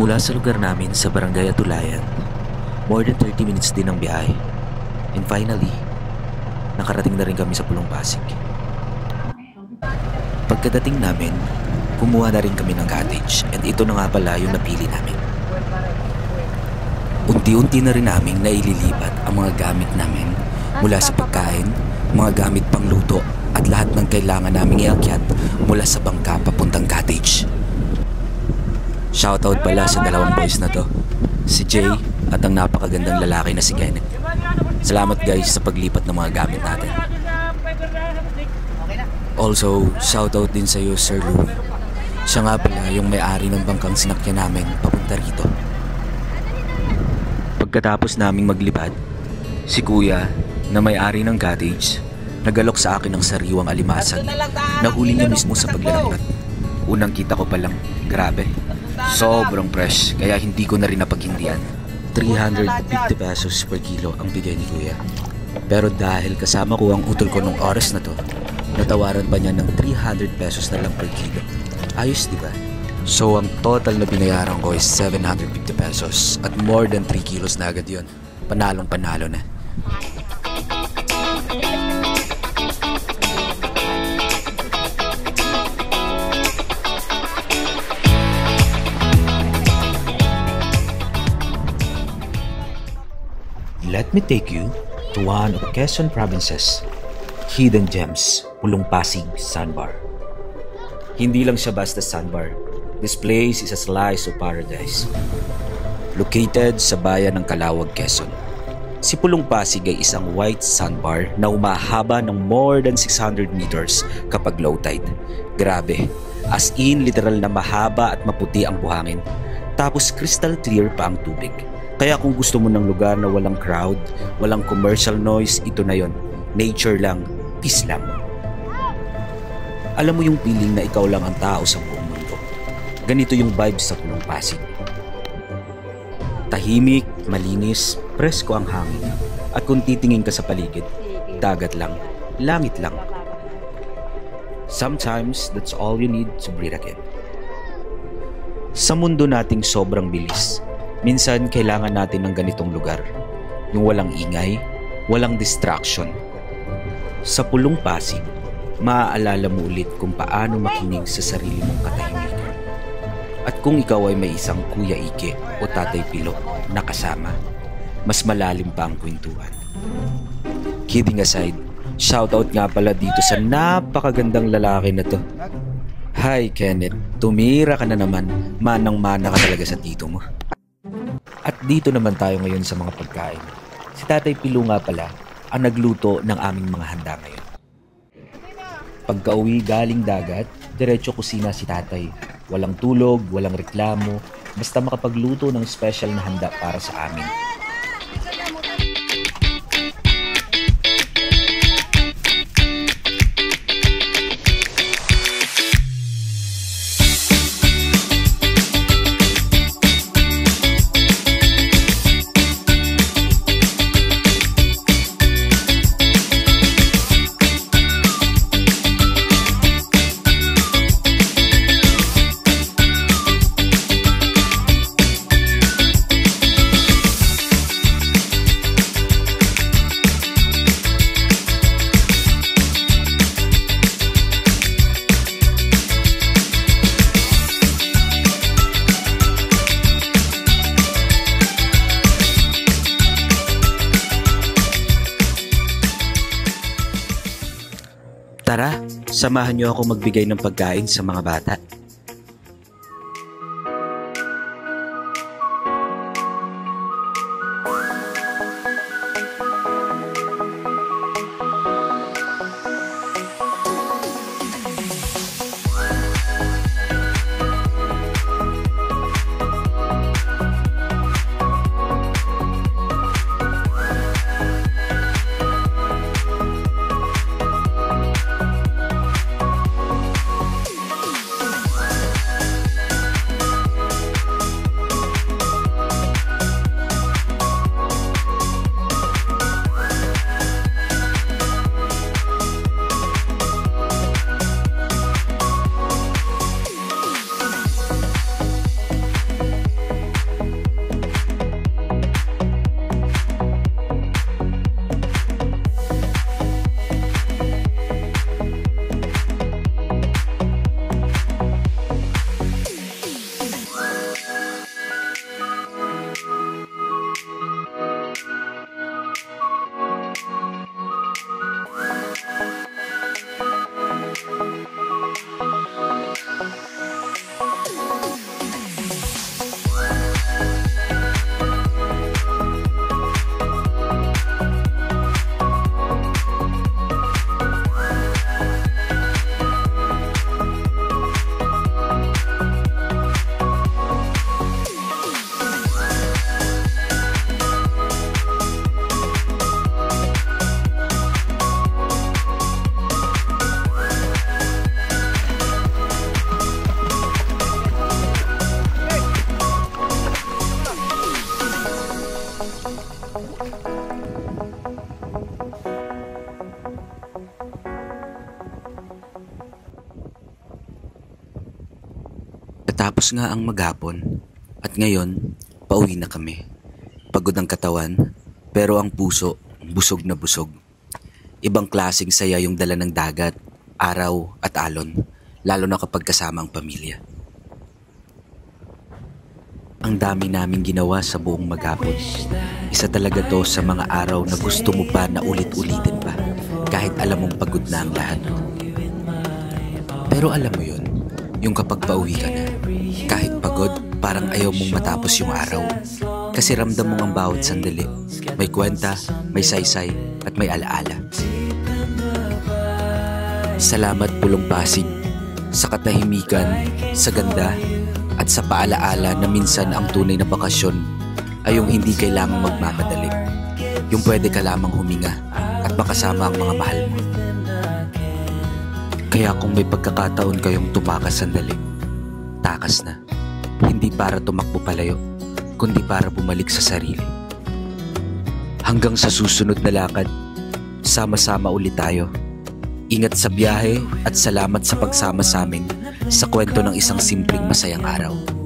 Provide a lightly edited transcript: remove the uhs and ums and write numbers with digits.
Mula sa lugar namin sa Barangay Atulayan, more than 30 minutes din ang biyahe. And finally, nakarating na rin kami sa Pulong Pasig. Pagkadating namin, kumuha na rin kami ng cottage and ito na nga pala yung napili namin. Unti-unti na rin namin naililipat ang mga gamit namin mula sa pagkain, mga gamit pangluto at lahat ng kailangan naming iakyat mula sa bangka papuntang cottage. Shoutout pala sa dalawang boys na to, si Jay at ang napakagandang lalaki na si Kenneth. Salamat guys sa paglipat ng mga gamit natin. Also, shoutout din sa iyo Sir Louie. Siya nga pala yung may-ari ng bangkang sinakyan namin papunta rito. Pagkatapos naming maglipad, si Kuya na may-ari ng cottage nagalok sa akin ng sariwang alimasag na huli niya mismo sa paglalakad. Unang kita ko palang, grabe, sobrang fresh kaya hindi ko na rin napaghindian. 350 pesos per kilo ang bigay ni Kuya. Pero dahil kasama ko ang utol ko nung oras na to, natawaran pa niya ng 300 pesos na lang per kilo. Ayos diba? So ang total na binayaran ko is 750 pesos at more than 3 kilos na agad yun. Panalong panalo na. Let me take you to one of Quezon Province's hidden gems, Pulong Pasig Sandbar. Hindi lang siya basta sandbar. This place is a slice of paradise. Located sa bayan ng Calawag, Quezon. Si Pulong Pasig ay isang white sandbar na umahaba ng more than 600 meters kapag low tide. Grabe, as in literal na mahaba at maputi ang buhangin. Tapos crystal clear pa ang tubig. Kaya kung gusto mo ng lugar na walang crowd, walang commercial noise, ito na yon. Nature lang, peace lang. Alam mo yung feeling na ikaw lang ang tao sa buong mundo. Ganito yung vibes sa Pulong Pasig. Tahimik, malinis, presko ang hangin. At kung titingin ka sa paligid, dagat lang, langit lang. Sometimes, that's all you need to breathe again. Sa mundo nating sobrang bilis, minsan kailangan natin ng ganitong lugar. Yung walang ingay, walang distraction. Sa Pulong Pasig, maaalala mo ulit kung paano makinig sa sarili mong katahimikan. At kung ikaw ay may isang Kuya Ike o Tatay Pilo na kasama, mas malalim pa ang kwentuhan. Kidding aside, shoutout nga pala dito sa napakagandang lalaki na to. Hi Kenneth, tumira ka na naman, manang-mana ka talaga sa tito mo. At dito naman tayo ngayon sa mga pagkain. Si Tatay Pilo nga pala ang nagluto ng aming mga handa ngayon. Pagka-uwi galing dagat, diretso kusina si tatay. Walang tulog, walang reklamo, basta makapagluto ng special na handa para sa amin. Tara, samahan niyo ako magbigay ng pagkain sa mga bata. Tapos nga ang maghapon at ngayon pauwi na kami. Pagod ang katawan pero ang puso busog na busog. Ibang klaseng saya yung dala ng dagat, araw at alon, lalo na kapag kasama ang pamilya. Ang dami naming ginawa sa buong maghapon. Isa talaga to sa mga araw na gusto mo pa na ulit-ulitin pa kahit alam mong pagod na ang lahat. Pero alam mo yun, yung kapag pauwi ka na, kahit pagod, parang ayaw mong matapos yung araw. Kasi ramdam mo ang bawat sandali. May kwenta, may saysay, at may alaala. Salamat Pulong Pasig sa katahimikan, sa ganda, at sa paalaala na minsan ang tunay na bakasyon ay yung hindi kailangang magmamadali. Yung pwede ka lamang huminga at makasama ang mga mahal mo. Kaya kung may pagkakataon kayong tumakas sandali, takas na. Hindi para tumakbo palayo, kundi para bumalik sa sarili. Hanggang sa susunod na lakad, sama-sama ulit tayo. Ingat sa biyahe at salamat sa pagsama sa amin sa kwento ng isang simpleng masayang araw.